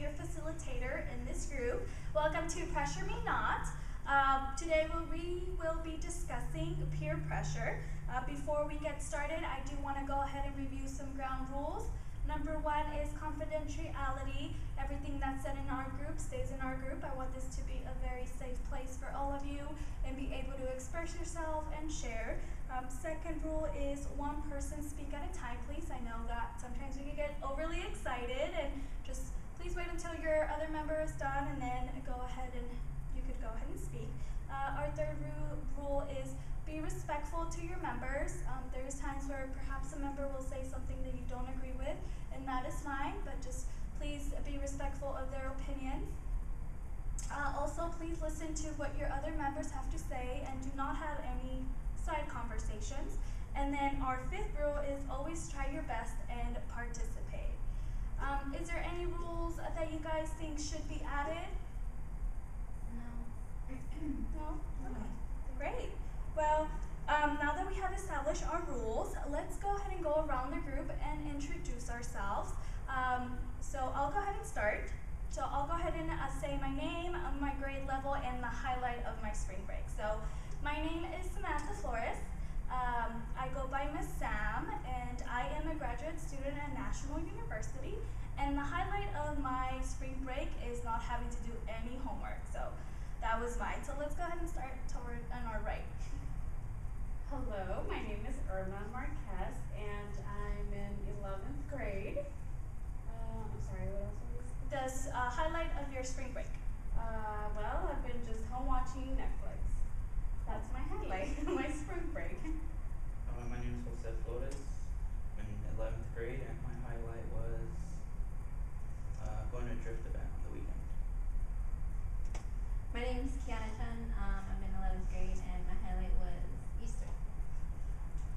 your facilitator in this group. Welcome to Pressure Me Not. Today we will be discussing peer pressure. Before we get started, I do want to go ahead and review some ground rules. Number one is confidentiality. Everything that's said in our group stays in our group. I want this to be a very safe place for all of you and be able to express yourself and share. Second rule is one person speak at a time, please. I know that sometimes we can get overly excited, and just please wait until your other member is done and then you could go ahead and speak. Our third rule is be respectful to your members. There's times where perhaps a member will say something that you don't agree with, and that is fine, but just please be respectful of their opinions. Also, please listen to what your other members have to say and do not have any side conversations. And then our fifth rule is always try your best and participate. Is there any rules that you guys think should be added? No? Okay, great. Well, now that we have established our rules, let's go ahead and go around the group and introduce ourselves. So I'll go ahead and start. So I'll go ahead and say my name, my grade level, and the highlight of my spring break. So my name is Samantha Flores. I go by Miss Sam, and I am a graduate student at National University. And the highlight of my spring break is not having to do any homework. So that was mine. So let's go ahead and start toward on our right. Hello, my name is Irma Marquez, and I'm in 11th grade. I'm sorry, what else was this? The highlight of your spring break. Well, I've been just home watching Netflix. That's my highlight of my spring break. My name is Jose Flores. I'm in 11th grade, and my highlight was going to a drift event on the weekend. My name is Kiana Chun. I'm in 11th grade, and my highlight was Easter.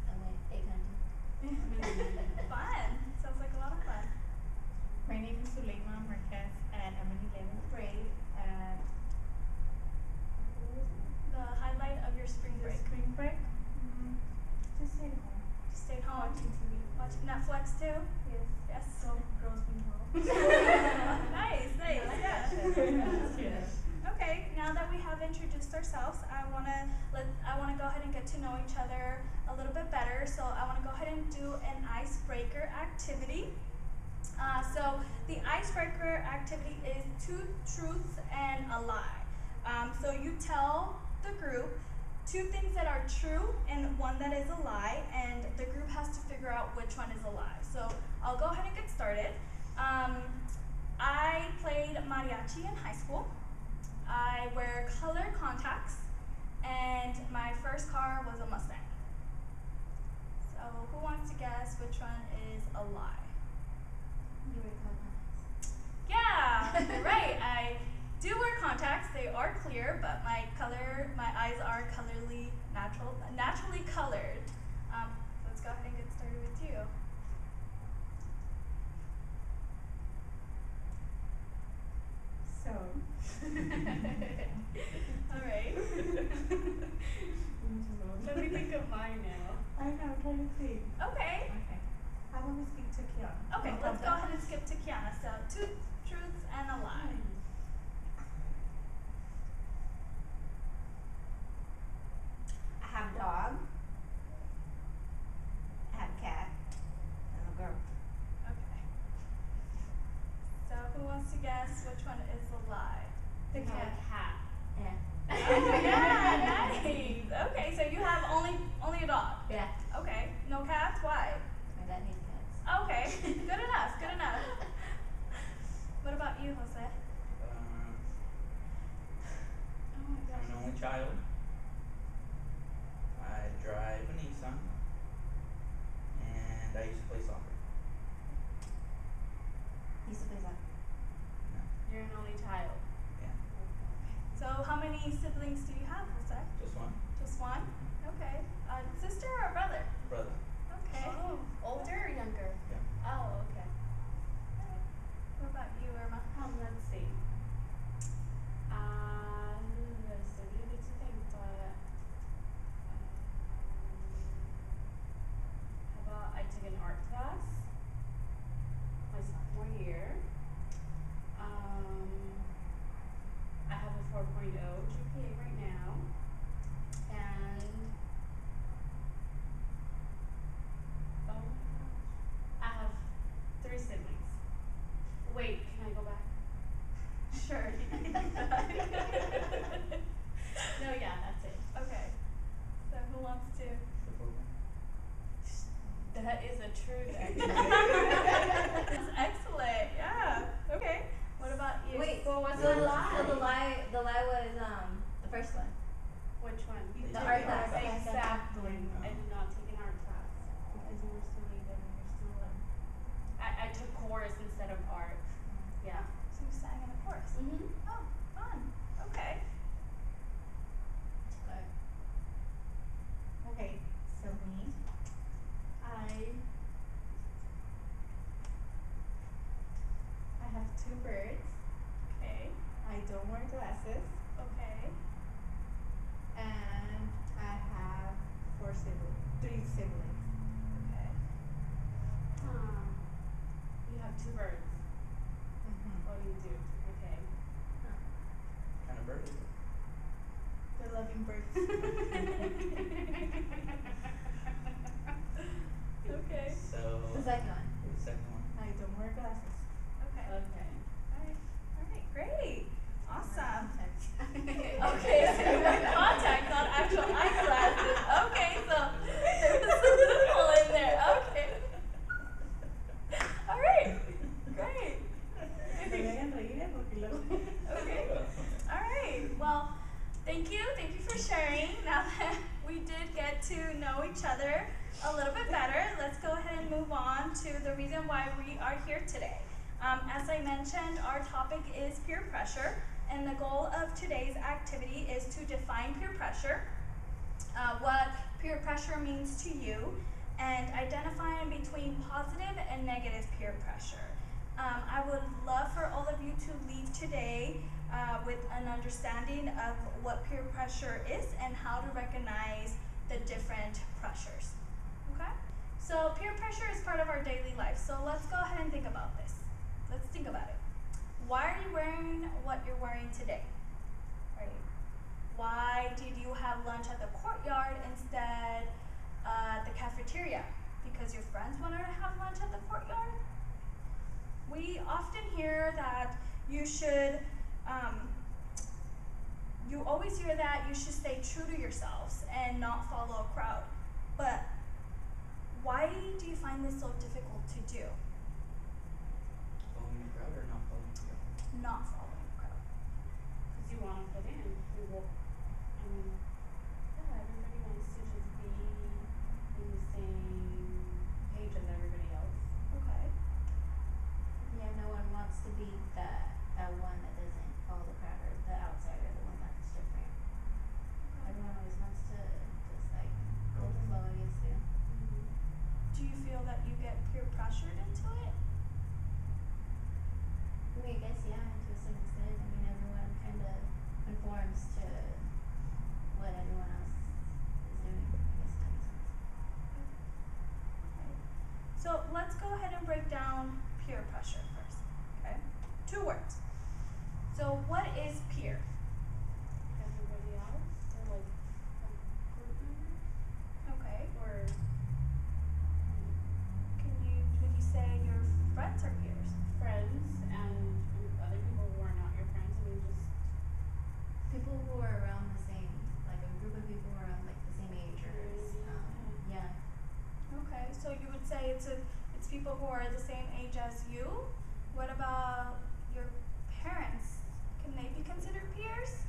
I went egg hunting. Fun. Sounds like a lot of fun. My name is Suleima Marquez, and I'm in 11th grade. The highlight of your spring break. Spring break? Just stayed home. Just stayed home. Watching TV. Watching Netflix too? Yes. Yes. So, girls being home. Nice, yeah. Okay, now that we have introduced ourselves, I wanna go ahead and get to know each other a little bit better. So I wanna go ahead and do an icebreaker activity. So the icebreaker activity is 2 truths and a lie. So you tell the group 2 things that are true and 1 that is a lie, and the group has to figure out which one is a lie. So I'll go ahead and get started. I played mariachi in high school. I wear color contacts, and my first car was a Mustang. So who wants to guess which one is a lie? You were contacts. Yeah, right. I do wear contacts. They are clear, but my eyes are naturally colored. Let's go ahead and get started with you. So. All right. Let me think of mine now. I know, I'm trying to think. Okay. Okay. How about we speak to Kiana? Okay, let's go ahead and skip to Kiana. So 2 truths and a lie. I have a dog. I have a cat. And a girl. Okay. So who wants to guess which one is a lie? The cat. Yeah. Oh yeah, nice. Okay, so you have only a dog. Yeah. Okay, no cats. Why? My dad hates cats. Okay, good enough. Good enough. What about you, Jose? Oh my I'm an only child. I drive a Nissan, and I used to play soccer. He used to play soccer. No. You're an only child. Yeah. So how many siblings do you have? That is a truth, That's excellent. Yeah. Okay. What about you? Wait, Well, what's so the lie? So the lie was the first one. Which one? You The took art an class. Exactly. Oh. I did not take an art class because you were still even. You're still. I took chorus instead of art. Yeah. So you sang in a chorus. Mhm. Oh, fun. Okay. Okay. Okay, so me, I have two birds. Okay. I don't wear glasses, Okay. and I have three siblings. Okay. You have two birds. Oh, you do. Okay. What kind of bird is it? They're loving birds. Okay. So The second one. the second one. I don't wear glasses. Okay. Okay. Alright. Alright, great. Awesome. Contacts. Okay, so you wear contacts, not actual eyeglasses. Okay, so there was a loophole in there. Okay. Alright. Great. No me hagan reír, porque luego. Okay. Alright. Well, thank you. Thank you for sharing. Now that we did get to know each other a little bit better, let's go ahead and move on to the reason why we are here today. As I mentioned, our topic is peer pressure, and the goal of today's activity is to define peer pressure, what peer pressure means to you, and identifying between positive and negative peer pressure. I would love for all of you to leave today with an understanding of what peer pressure is and how to recognize the different pressures. Okay? So peer pressure is part of our daily life. So let's go ahead and think about this. Let's think about it. Why are you wearing what you're wearing today? Right? Why did you have lunch at the courtyard instead at the cafeteria? Because your friends wanted to have lunch at the courtyard? We often hear that you should, you always hear that you should stay true to yourselves and not follow a crowd. But why do you find this so difficult to do? Following the crowd or not following the crowd? Not following the crowd. Because you want to fit in. You will, I mean, yeah, everybody wants to just be in the same page as everybody else. Okay. Yeah, no one wants to be that one that doesn't follow the crowd, or the outsider, the one that's different. Everyone always wants to just like go with the flow, I guess, too. Do you feel that you get peer pressured into it? I mean, I guess, yeah, to some extent. I mean, everyone kind of conforms to what everyone else is doing. I guess that makes sense. Okay. So let's go ahead and break down peer pressure first. Okay? 2 words. So what is peer? Everybody else, or like a group member, Okay. or Would you say your friends are peers? friends and other people who are not your friends. I mean, just People who are around the same, like a group of people who are around like the same age, or yeah. Okay. So you would say it's people who are the same age as you? What about your parents? Can they be considered peers?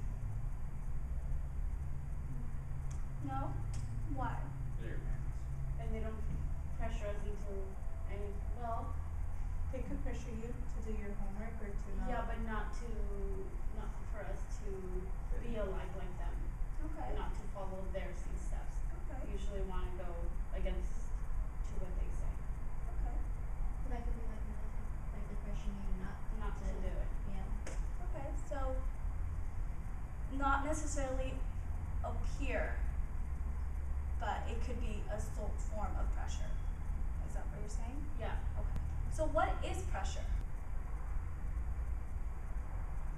No? Why? They're your parents. and they don't pressure us into any. Well, They could pressure you to do your homework or to not. yeah, but not for us to be alike like them. Okay. Not to follow their same steps. Okay. Usually want to go against to what they say, Okay. But that could be like they're pressuring you not to do it. Yeah. Okay. So not necessarily a peer, but it could be a form of pressure. Is that what you're saying? Yeah, Okay. So what is pressure?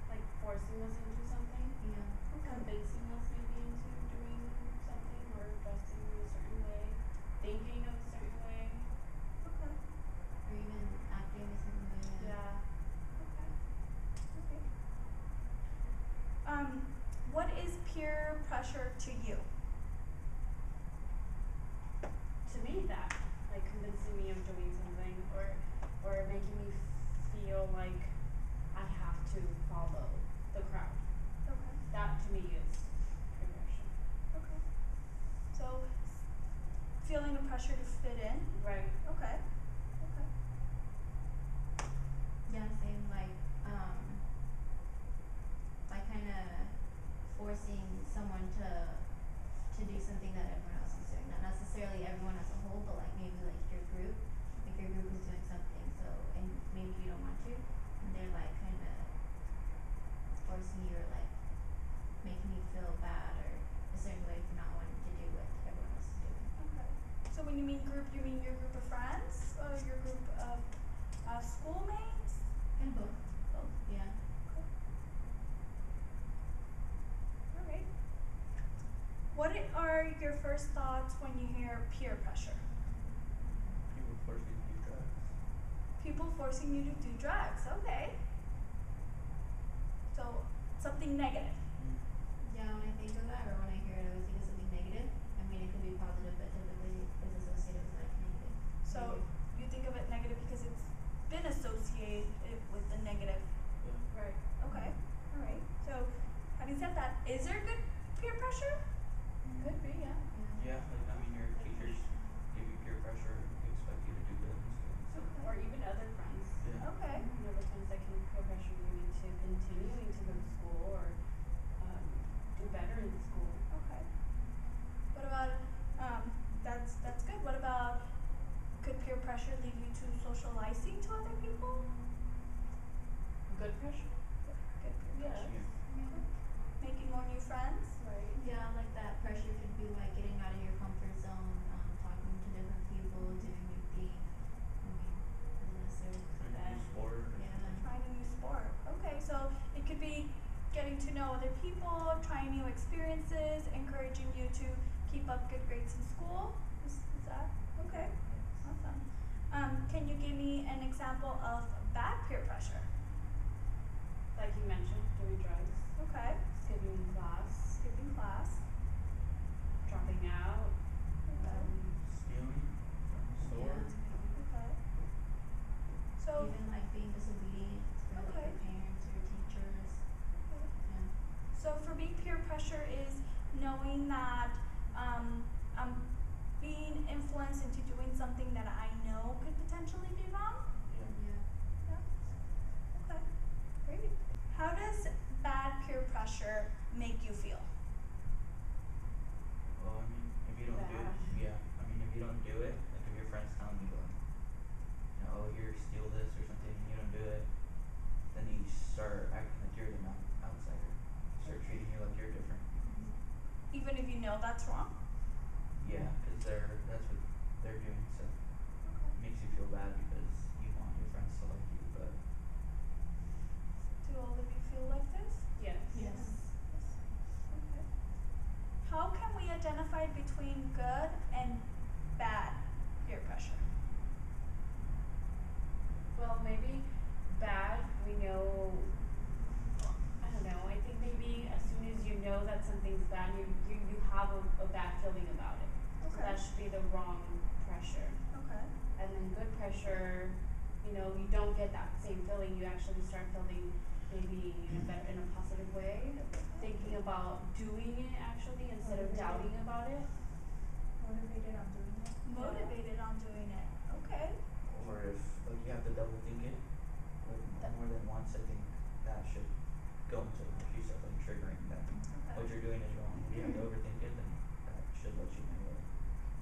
like forcing us into something, Yeah. convincing us maybe into doing something or dressing in a certain way, thinking of a certain way. Okay. Or even acting a certain way. Yeah. Okay. Okay. What is peer pressure to you? To me, that like convincing feeling a pressure to fit in. Right. Okay. Okay. Yeah, same, by kinda forcing someone to do something that everyone else is doing. Not necessarily everyone as a whole, but like maybe like your group. Like your group is doing something, so and maybe you don't want to, and they're like kinda forcing you or like making you feel bad or a certain way for not wanting to do what everyone else is doing. Okay. So when you mean group, you mean your group of friends or your group of schoolmates? And both. Both. Yeah. Okay. All right. What are your first thoughts when you hear peer pressure? People force me to do drugs. People forcing you to do drugs. Okay. So something negative. Yeah, when I think of that or when I hear it, I always think of something negative. I mean, it could be positive, but typically it's associated with like negative. So you think of it negative because it's been associated with the negative. Yeah. Right. Okay. All right. So having said that, is there good peer pressure? Could be, yeah. Yeah, like I mean, your teachers give you peer pressure, expect you to do good in school. So, Or even other friends. yeah. Okay. You know, the friends that can peer pressure you into continuing to go to school or do better in school. Okay. What about that's good. What about could peer pressure lead you to socializing to other people? Good pressure? Good peer Yeah. pressure. Yeah. Making more new friends? Right. Yeah, like that pressure could be like getting out of your comfort zone, talking to different people, doing new things. I mean, doesn't necessarily Trying to bad. do sport or Yeah. something. Trying a new sport. Okay, so it could be getting to know other people, trying new experiences, encouraging you to keep up good grades in school. Is that okay? Awesome. Can you give me an example of bad peer pressure? Like you mentioned, doing drugs, Okay. skipping class, Skipping class. dropping out. Okay. Stealing from the store. Okay. So Even like being disobedient for like Okay. your parents or your teachers. Yeah. So for me, peer pressure is knowing that I'm being influenced into doing something that I know could potentially be wrong. Yeah. Yeah. Yeah. Okay. Great. How does bad peer pressure make you feel? Well, I mean, if you don't do it, Bad. yeah. I mean, if you don't do it, like if your friends telling you like, oh, you're steal this or something, and you don't do it, then you start acting like you're the outsider. Start treating you like you're different. Even if you know that's wrong? Yeah, because that's what they're doing. So it makes you feel bad because you want your friends to like you, but Do all of you feel like this? Yes. Yes. Okay. How can we identify between good and bad peer pressure? Well, maybe bad, we know, I don't know, I think maybe as soon as you know that something's bad, you have a bad feeling about it. So Okay. that should be the wrong pressure. Okay. And then good pressure, you know, you don't get that same feeling, you actually start feeling maybe better in a positive way, thinking about doing it actually instead of doubting about it. Motivated on doing it. Motivated on doing it. Okay. or if like you have to double think it, like more than once, I think that should go into like you said, like triggering that what you're doing is wrong. If you have to overthink it, then that should let you know that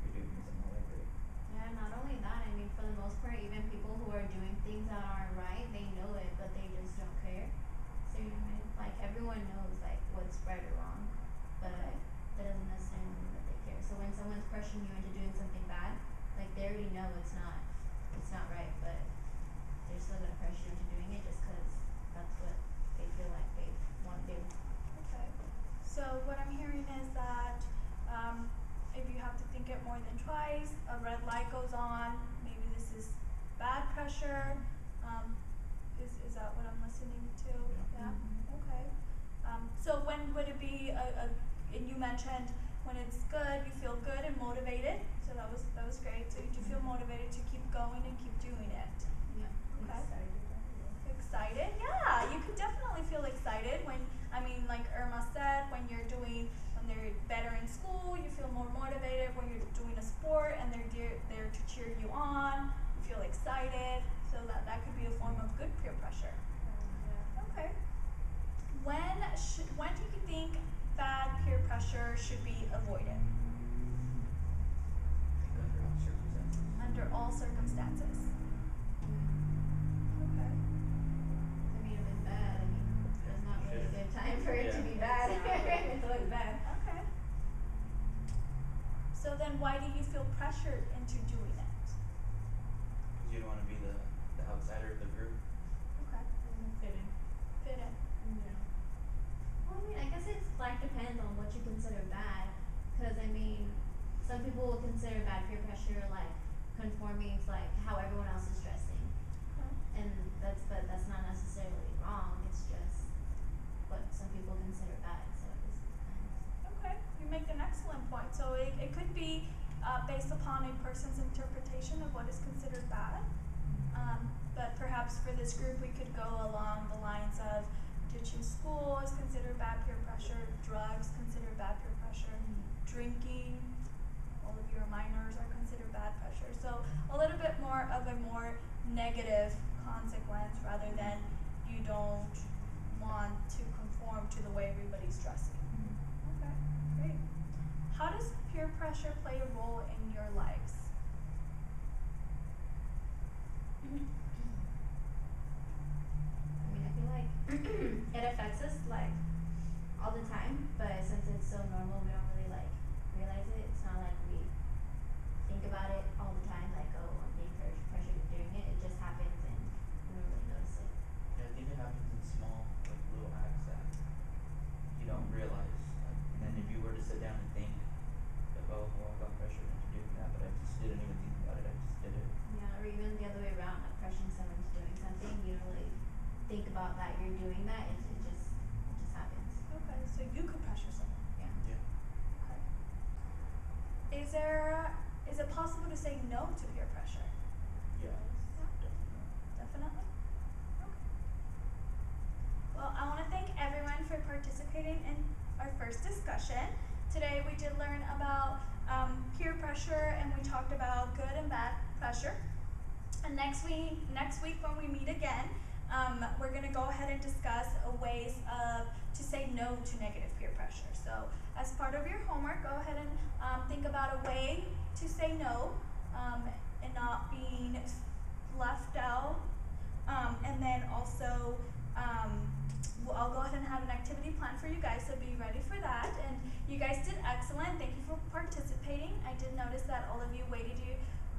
you're doing something not that great. Yeah, not only that, I mean, for the most part, even people who are doing things that aren't right, they know it, but they just don't care. So, you know what I mean? Like, everyone knows, like, what's right or wrong, but that doesn't necessarily mean that they care. So when someone's pressuring you into doing something bad, like, they already know it's not right, but they're still gonna pressure you into doing it just 'cause that's what they feel like they wanna do. Okay. So what I'm hearing is that if you have to think it more than twice, a red light goes on, maybe this is bad pressure. Is that what I'm listening to? Yeah. Mhm. Okay. So when would it be and you mentioned when it's good, you feel good and motivated. So that was great. So you do feel motivated to keep going and keep doing it. Yeah. Okay. Excited. Excited? Yeah, you could definitely feel excited when, like Irma said, when they're better in school, you feel more motivated when you're doing a sport and excited, so that could be a form of good peer pressure. Okay. When do you think bad peer pressure should be avoided? I think under all circumstances. Under all circumstances. Okay. I mean, if it's bad, I mean, there's not really a good time for it to be bad. It's always bad. Okay. So then why do you feel pressured into doing it? Because you don't want to be the outsider of the group. Okay. Fitting. Fit in. Yeah. Well, I mean, I guess it's like depends on what you consider bad. Because I mean, some people will consider bad peer pressure like conforming to like how everyone else is dressing, and but that's not necessarily wrong. It's just what some people consider bad. So it just depends. Okay, you make an excellent point. So it could be based upon a person's interpretation of what is considered bad. But perhaps for this group, we could go along the lines of ditching school is considered bad peer pressure, drugs considered bad peer pressure, drinking, all of your minors are considered bad pressure. So a little bit more of a more negative consequence rather than you don't want to conform to the way everybody's dressing. Okay, great. How does peer pressure play a role in your lives? I mean, I feel like it affects us like all the time, but since it's so normal, we don't really like realize it. It's not like we think about it all the time, like, oh, I'm being pressured into doing it. It just happens and we don't really notice it. Yeah, I think it happens in small, like little acts that you don't realize. Like, and then if you were to sit down and think, like, oh, well, I got pressured into doing that, but I just didn't even think about it. I just did it. Yeah, or even the other way around, like pressuring someone into doing something, you don't really think about that you're doing that. It just happens. Okay, so you could pressure someone. Yeah. Yeah. Okay. Is it possible to say no to peer pressure? Yeah. Definitely. Definitely. Okay. Well, I want to thank everyone for participating in our first discussion. Today we did learn about peer pressure and we talked about good and bad pressure. And next week when we meet again, we're going to go ahead and discuss ways to say no to negative peer pressure. So as part of your homework, go ahead and think about a way to say no and not being left out. And then also, I'll go ahead and have an activity plan for you guys, so be ready for that. And you guys did excellent. Thank you for participating. I did notice that all of you waited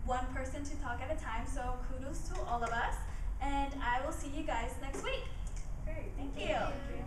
one person to talk at a time, so kudos to all of us. And I will see you guys next week. Great. Thank you. Thank you.